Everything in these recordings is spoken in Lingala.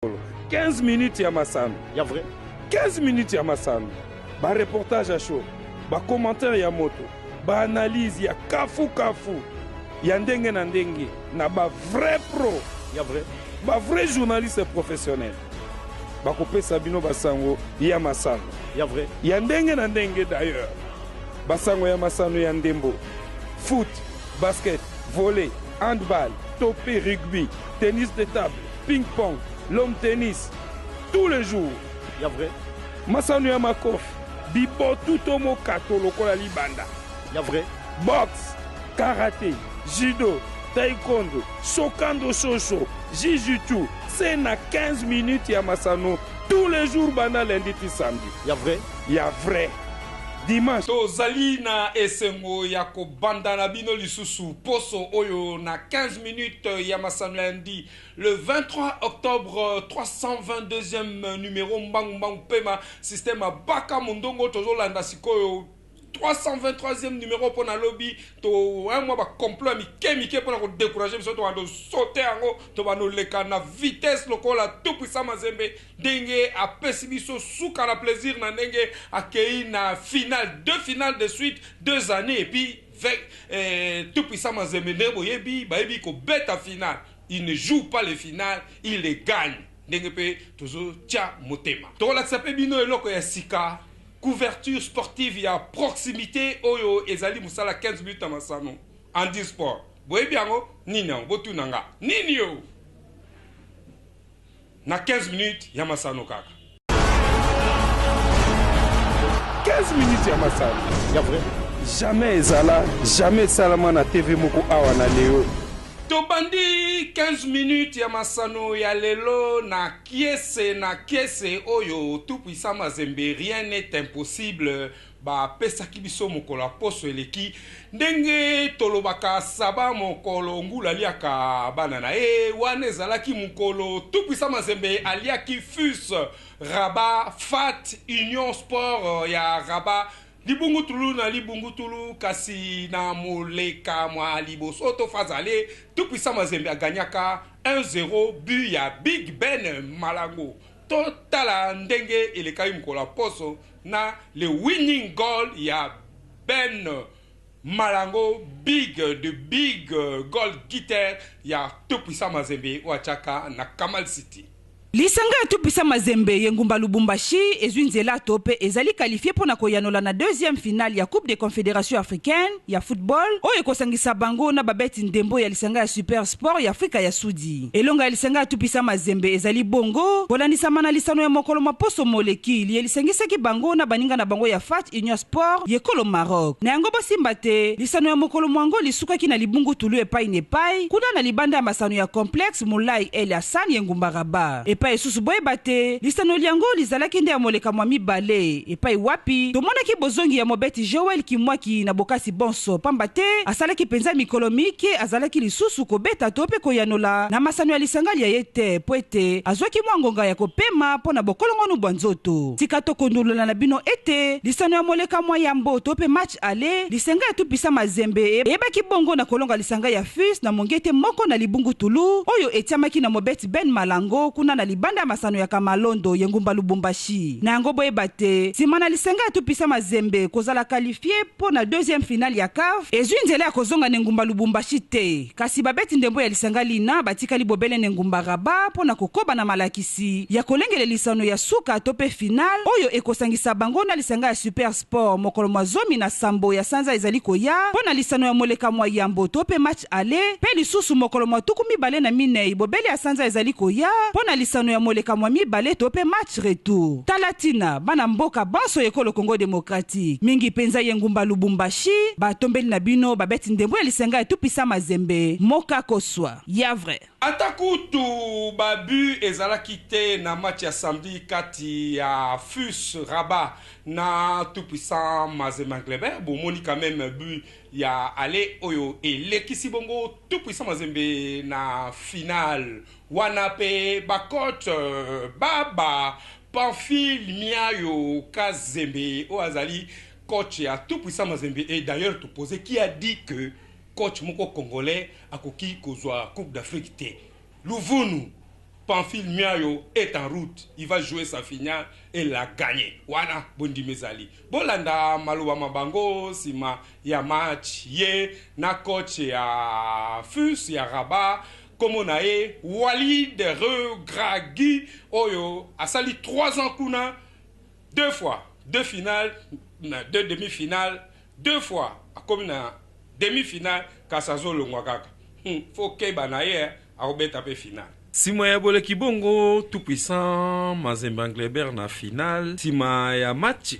15 minutes ya masano. Ya vrai. 15 minutes ya masano. Ba reportage à chaud. Ba commentaire ya moto. Ba analyse ya kafu. Ya ndenge na ndenge. Na ba vrai pro. Ya vrai. Ba vrai journaliste professionnel. Ba kopesa bino basango ya masano. Ya vrai. Ya ndenge na ndenge d'ailleurs. Basango ya masano ya ndembo. Foot, basket, volley, handball, topé, rugby, tennis de table, ping-pong, long tennis, tous les jours. Ya vrai. Masano ya makof, bibo tutomo kato lokola libanda. Ya vrai. Boxe, karaté, judo, taekwondo, shokando shosho, jujutsu, c'est na 15 minutes ya masano tous les jours banda lundi puis samedi. Ya vrai. Ya vrai. Dimanche tozali na esengo ya kobanda na bino lisusu poso oyo na 15 minutes ya masano lundi le 23 octobre 322e numéro mbangu pema système baka mondongo tozolanda sikoyo 323e numéro pour na lobby to un mois ba complot mike pour na décourager biso to ando sauter yango to ba no leka na vitesse lokola tout puissant Mazembe ndenge a pesi biso suka na plaisir na ndenge akei na finale deux finales de suite 2 années et puis tout puissant Mazembe ndebo yebi ba yebi ko beta finale il ne joue pas les finales il les gagne ndenge pe tozo tia motema to la tsape bino eloko ya sika couverture sportive ya proximité oyo ezali musala 15 minutes à masano en sport boye biango nini yango botunanga nini yo na 15 minutes ya masano kaka 15 minutes ya masano. Ya vrai. Jamais ezala, jamais salama na TV moko awa na leo. tobandi 15 minutes ya masano ya lelo na kiese oyo tout puissant Mazembe rien n'est impossible ba pesaki biso mokolo poso eleki ndenge tolobaka saba mokolo ngula liaka bana na wana ezalaki mokolo tout puissant Mazembe aliaki FUS Rabat Fat Union Sport ya Rabat libungu tulu na libungu tulu kasi na moleka mwa liboso to fazale tout puissant Mazembe aganyaka 1-0 but ya Big Ben Malango totala ndenge elekai mkola poso na le winning goal ya Ben Malango big goal guitar ya tout puissant Mazembe wachaka na Kamal City. Lisanga ya tupisa Mazembe yengumba Lubumbashi ezwinzela tope ezali qualifié pona koyanola na deuxième finale ya Coupe des Confédérations africaines ya football oyo kosangisa bango na babeti ndembo ya lisanga ya Super Sport ya Afrika ya Sudi. Elonga ya lisanga ya tupisa Mazembe ezali bongo bolandisa mana lisano ya mokolo maposo molekili ya lisangisaki bango na baninga na bango ya Fat Union Sport yekolo Maroc. Na yango bosimba te lisano ya mokolo mwango lisukaki na libungu tulu epai nepai kuna na libanda ya masano ya complexe Moulay El Hassan yengumba Rabat. Epai esusu boyeba te lisano liango lizalaki nde ya moleka mwa mibale epai wapi tomonaki bozongi ya mobeti Joel Kimwaki na bokasi bonso pamba te asalaki penza mikolo mike azalaki lisusu kobeta to pe koyanola na masano ya lisangali ya ye te po ete azwaki mwa ngonga ya kopema mpo na bokolongonu bwa nzoto tika tokondolola na bino ete lisano ya moleka mwa yambo to pe match ale lisanga ya tupisa Mazembe eyebaki bongo na kolonga lisanga ya FUS na mongete moko na libungu tulu oyo etiamaki na mobeti Ben Malango kuna na libanda masano ya Kamalondo yengumba Lubumbashi na yango boyeba te nsima na lisenga ya tupisa Mazembe kozala qualifié po na deuxième finale ya CAF ezwi nzela ya kozonga na ngumba Lubumbashi te kasi babeti ndembo ya lisenga lina batikali bobele na ngumba Rabat po na kokoba na malakisi ya kolengele lisano ya suka to pe finale oyo ekosangisa bango na lisenga ya Super Sport mokolo mwa zomi na sambo ya sanza ezali koya po na lisano ya moleka mwa yambo to pe match ale pe lisusu mokolo mwa tukumi bale na minei bobele ya sanza ezali koya po na lisano ya moleka mwa mibale to pe match retour talatina bana mboka banso ekolo Congo démocratique mingi penza yengumba Lubumbashi batombeli na bino babeti ndembo ya lisenga ya tupisa Mazembe moka koswa ya vrai atakutu babu ezalaki te na match ya samedi kati ya FUS Rabat na tout puissant Mazembe Cleber bomoni quand même but ya ale oyo elekisi bongo tout puissant Mazembe na finale wana pe bakot baba Pamphile Miayo Kazembe Oazali coach ya tout puissant Mazembe et d'ailleurs te poser qui a dit que coach moko congolais akoki kozwa Coupe d'Afrique te Luvunu Pamphile Miayo est en route. Il va jouer sa finale et la gagner. Wana bondi mezali. Bolanda maluwa mabango sima ya match ye na coach ya FUS ya Rabat. Comme on a Walid Regragui Oyo a sali 3 ans kuna 2 fois 2 finales 2 demi-finales 2 fois comme na demi-finale Kasazo Longwakaka faut que banaye a obeta pe finale. Sima ya bole kibongo tout puissant Mazembe Anglebert na final. Sima ya match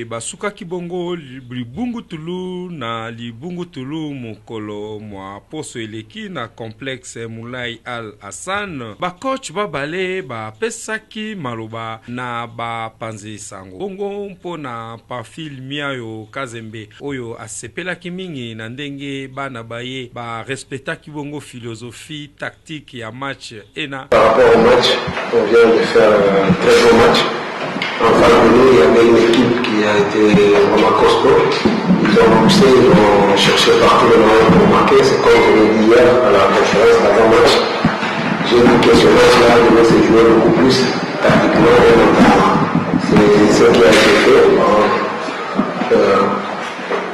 basuka kibongo libungu tulu na libungu tulu mokolo mwa poso eleki na complexe Moulay Al Hassan. Ba coach babale ba pesaki maloba na ba panzi sango. Bongo mpo na Pamphile Miayo Kazembe oyo asepelaki mingi na ndenge bana baye ba respectaki bongo philosophie tactique ya match. Par rapport au match, on vient de faire un très bon match. En face de nous, il y avait une équipe qui a été vraiment costaud. Ils ont poussé, ils ont cherché partout le moyen pour marquer. C'est comme je l'ai dit hier à la conférence d'avant-match. J'ai dit que ce match-là devait se jouer beaucoup plus tactiquement et mentalement. C'est ce qui a été fait.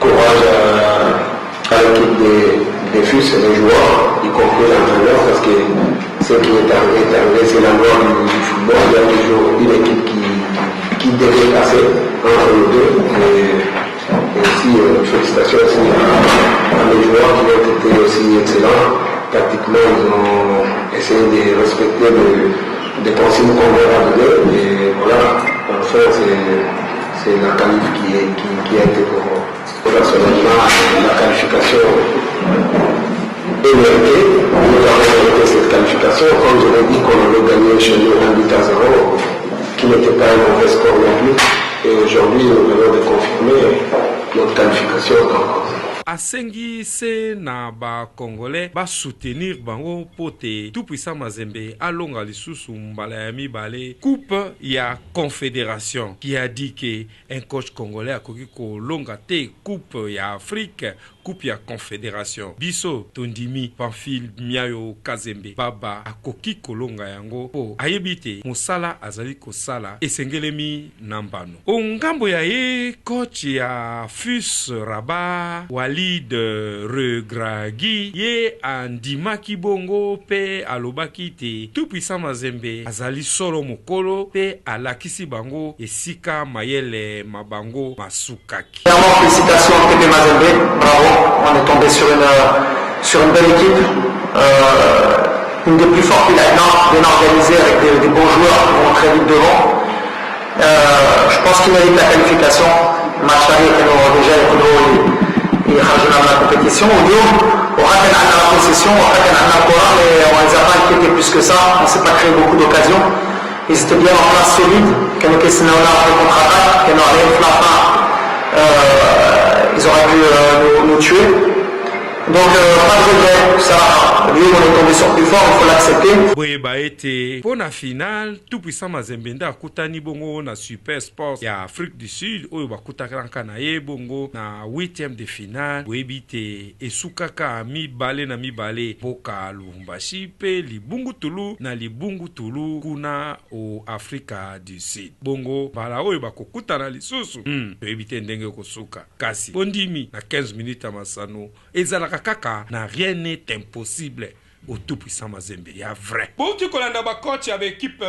Courage à l'équipe des FUS et des joueurs, y compris l'entraîneur, parce que ce qui est arrivé, c'est la loi du football. Il y a toujours une équipe qui devait passer entre les deux. Et aussi, félicitations aussi à mes joueurs qui ont été aussi excellents. Tactiquement, ils ont essayé de respecter des consignes qu'on leur a données. Et voilà, enfin, c'est la qualif qui a été pour moi. Personnellement, la qualification est méritée. Nous avons mérité cette qualification. Comme je l'ai dit, qu'on avait gagné chez nous 1-0, qui n'était pas un mauvais score non plus. Et aujourd'hui, nous venons de confirmer notre qualification. Asengi se na ba Congolais ba soutenir bango pote tout puissant Mazembe alonga lisusu mbala ya mibale coupe ya confédération qui a dit que un coach congolais akoki ko longa te coupe ya Afrique coupe ya confédération biso tondimi Pamphile Miayo Kazembe baba akoki kolonga yango po ayebite mosala azali kosala esengelemi nambano ongambo ya ye coach ya FUS Rabat Walid Regragui ye andimaki bongo pe alobaki te tout puissant Mazembe azali solo mokolo pe alakisi bango esika mayele mabango masukaki. Félicitations à TP Mazembe, bravo, on est tombé sur une belle équipe, une des plus fortes bien organisée avec des bons joueurs qui vont très vite devant. Je pense qu'il mérite la qualification. Match aller déjà il rajouta la compétition. On a la possession, on a la courant, mais on les a pas inquiétés plus que ça. On ne s'est pas créé beaucoup d'occasions. Ils étaient bien en place solide. Quand on a fait contre-attaque, quand on a rien la fin. Ils auraient pu nous tuer. Donc, pas de regret, ça, lui, on est tombé sur plus fort, il faut l'accepter. Boyeba été pour la finale, tout puissant Mazembe akutani bongo na Super Sports ya Afrique du Sud, oyo bakutaka na ye bongo na 8e de finale, boyebite esukaka mibale na mibale boka Lubumbashi pe libungu tulu na libungu tulu kuna o Afrika du Sud. Bongo bala oyo bakokutana lisusu, boyebite ndenge kosuka. Kasi bondimi na 15 minutes masano, ezala kaka na rien n'est impossible au tout puissant Mazembe ya vrai. Pour tu kolanda ba coach avec équipe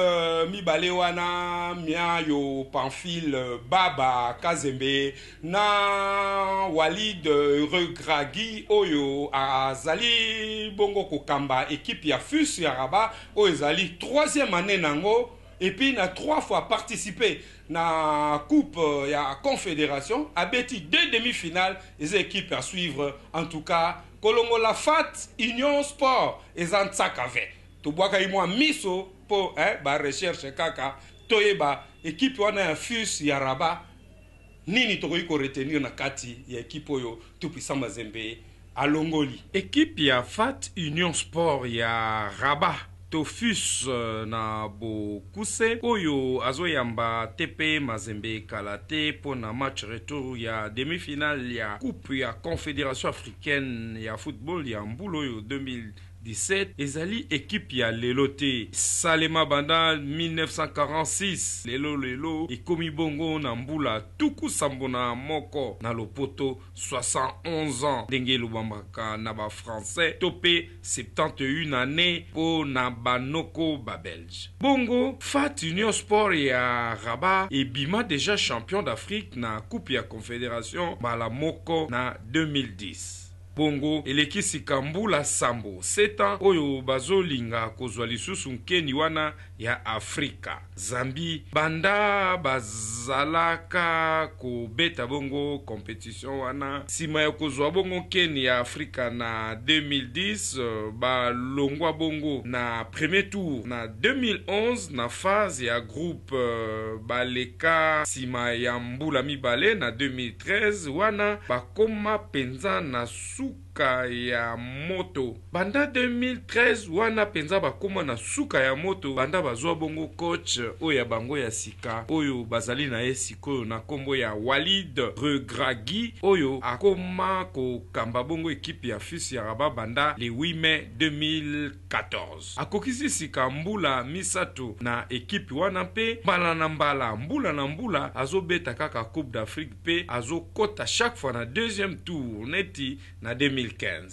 mibale wana Miayo Pamphile Baba Kazembe na Walid Regragui oyo azali bongo kokamba équipe ya FUS ya Rabat oyo ezali 3e année nango et puis na 3 fois participé na coupe ya confédération abeti 2 demi-finales les équipes à suivre en tout cas Kolongo la Fat Union Sport ezantsakave to bwaka imwa miso po ba recherche kaka toyeba équipe wana ya FUS ya Rabat nini tokoki ko retenir na kati ya équipe oyo tout puissant Mazembe alongoli équipe ya Fat Union Sport ya Rabat Tofus na Bokuse oyo azoyamba TP Mazembe Kalate pour na match retour ya demi-finale ya coupe ya Confédération africaine ya football ya Mbulo 2019 2017 ezali équipe ya lelo te. Salema banda 1946 lelo ekomi bongo na mbula tuku sambo na moko na lopoto 71 ans ndenge lobambaka na ba français topé 71 années po na banoko ba belge. Bongo FAT Union Sport ya Rabat ebima déjà champion d'Afrique na coupe ya confédération bala moko na 2010. Bongo elekisi Kambula Sambo 7 ans oyo bazolinga kozwa lisusu nkeni wana ya Afrika. Zambi banda bazalaka kobeta bongo compétition wana sima ya kozwa bongo nkeni ya Afrika na 2010 balongwa bongo na premier tour na 2011 na phase ya groupe baleka sima ya mbula mibale na 2013 wana bakoma penza na suka ya moto. Banda 2013 wana penza bakoma na suka ya moto banda bazwa bongo coach oya bango ya sika oyo bazali na esiko na kombo ya Walid Regragui oyo akoma kokamba bongo ekipe ya FUS ya Rabat banda le 8 mai 2014. Akokisi sika mbula misato na ekipe wana pe mbala na mbala mbula na mbula azobeta kaka Coupe d'Afrique pe azokota chaque fois na deuxième tour neti na 2015.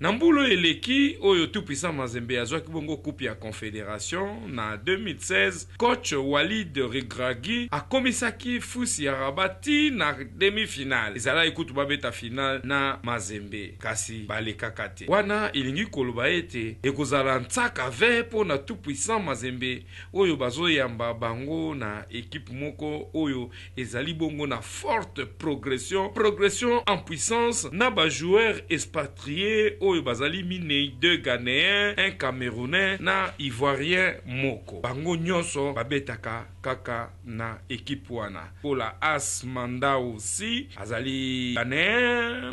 Na mbulo eleki oyo tout puissant Mazembe azwaki bongo coupe ya confédération na 2016 coach Walid Regragui akomisaki FUS ya Rabat na demi-finale. Ezala ekutu babeta finale na Mazembe kasi balekaka te. Wana ilingi koloba ete ekozala ntsaka ve po na tout puissant Mazembe oyo bazoyamba bango na équipe moko oyo ezali bongo na forte progression en puissance na ba joueur expatrié oyo bazali minei 2 Ghanéens, 1 Camerounais na Ivoirien moko. Bango nyonso babetaka kaka na équipe wana. Pola As Manda aussi azali Ghanéen,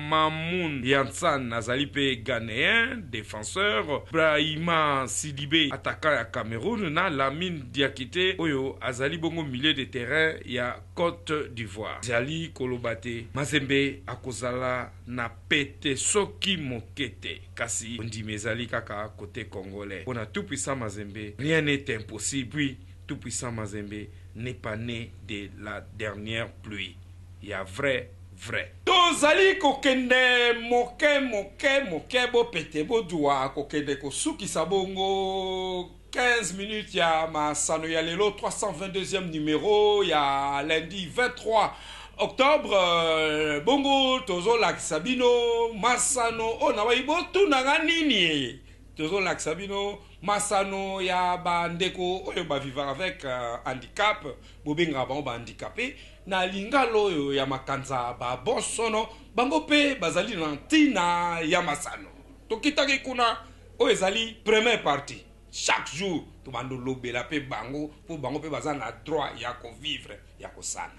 Mamoun Yansan azali pe Ghanéen, défenseur, Brahima Sidibé attaquant ya Cameroun na Lamine Diakité oyo azali bongo milieu de terrain ya Côte d'Ivoire. Zali kolobate Mazembe akozala na pete soki mokete kasi ondimezali kaka côté congolais. On a tout puissant Mazembe, rien n'est impossible. Puis tout puissant Mazembe n'est pas né de la dernière pluie. Il y a vrai. Tozali kokende moke bo pete bo doa kokende kosuki sabongo 15 minutes ya masano ya lelo 322e numéro ya lundi 23 octobre bongo tozo laksabino masano ona waibo tunanga nini tozo laksabino masano ya bandeko oyo ba vivre avec handicap bobenga bango ba handicapé na lingalo oyo ya makanza ba bonsono bango pe bazali na ntina ya masano tokitaki kuna oyo ezali première partie chaque jour to bando lobela pe bango po bango pe bazana na droit ya ko vivre ya ko sana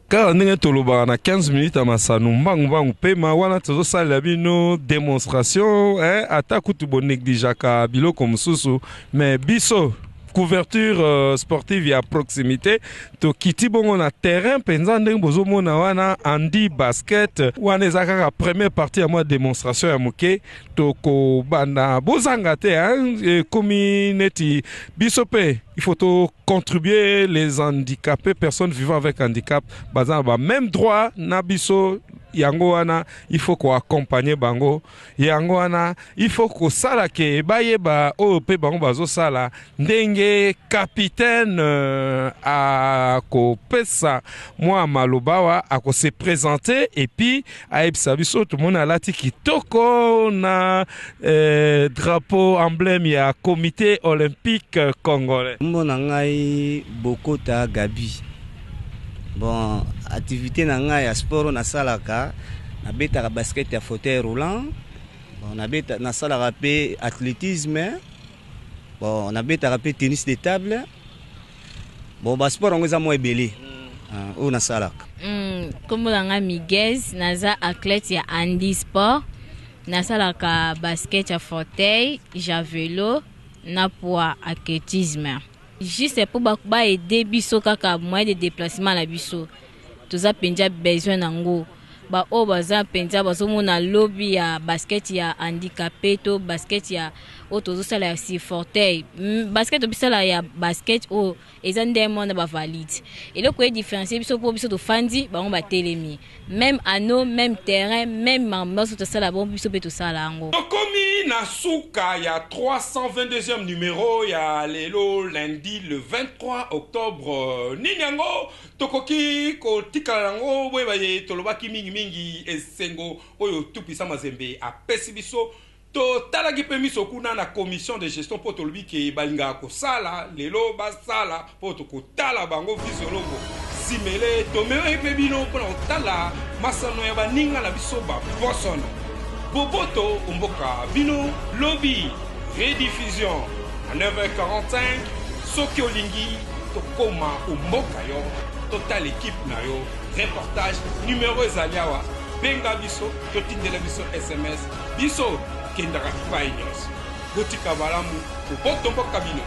kala ndenge tolobaka na 15 minutes ya masano mbangu pe ma wana tozosalela bino démonstration ata kutu bonéglijaka biloko mosusu mais biso couverture sportive à proximité to kiti bongo na terrain penza ndenge bozomona wana handi basket wana ezaka ka première partie ya moi démonstration ya moke to ko banda bozanga te komi neti biso pe il faut to contribuer les handicapés personnes vivant avec handicap bazana ba même droit na biso yango wana il faut ko accompagner bango yango wana il faut ko sala ke bayeba o pe bango bazo sala ndenge capitaine a ko pesa moi malobawa a ko se présenter et puis a ebisa biso tout monde alati kitoko na drapeau emblème ya comité olympique congolais mbona ngai Bokota Gabi. Bon, activité na ngai ya sport na salaka na beta basket ya fauteuil roulant. Bon, na beta na salaka pe athlétisme. Bon, na beta pe tennis de table. Bon, ba sport ngo za mo ebele. O na salaka. Comme nga Miguel naza athlète ya handi sport. Na salaka basket ya fauteuil, javelot, na poids athlétisme. Juste pour aider biso kaka moyen de déplacement la biso. Toza penja besoin nango. baoyo baza mpenza bazomona lobi ya basket ya handicapé to basket ya oyo tozosala ya siforteuil basket obisala ya basket oyo eza nde mona bavalide eloko edifférencie biso mpo biso tofandi bango batelemi même ano même terrain même mambaso tosala bango biso mpe tosala yango tokomi na suka ya 322e numéro ya lelo lundi le 23 octobre nini yango tokoki kotikala yango boye baye tolobaki mingi esengo oyo tupisa mazembe apesi biso totalaki mpe miso kuna na commission de gestion mpo tolobi ke balingaka kosala lelo basala mpo tokotala bango visiolongo simele tomemaki mpe bino mpona kotala masano ya baninga na biso babosono boboto omboka bino lobi rediffusion à 9h45 soki olingi tokoma omboka yo total équipe na yo reportage numéro ezali awa benga biso totindela biso sms biso kendaka bipai nyonso botika malamu obotomboka bino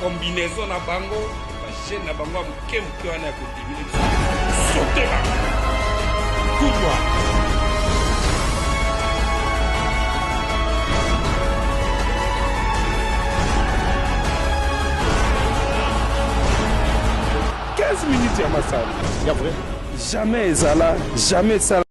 bakombinaison na bango bagene na bango ya moke wana ya kodimile sote bango kudwa minutes ya masala ya vrai jamais ezala jamais sala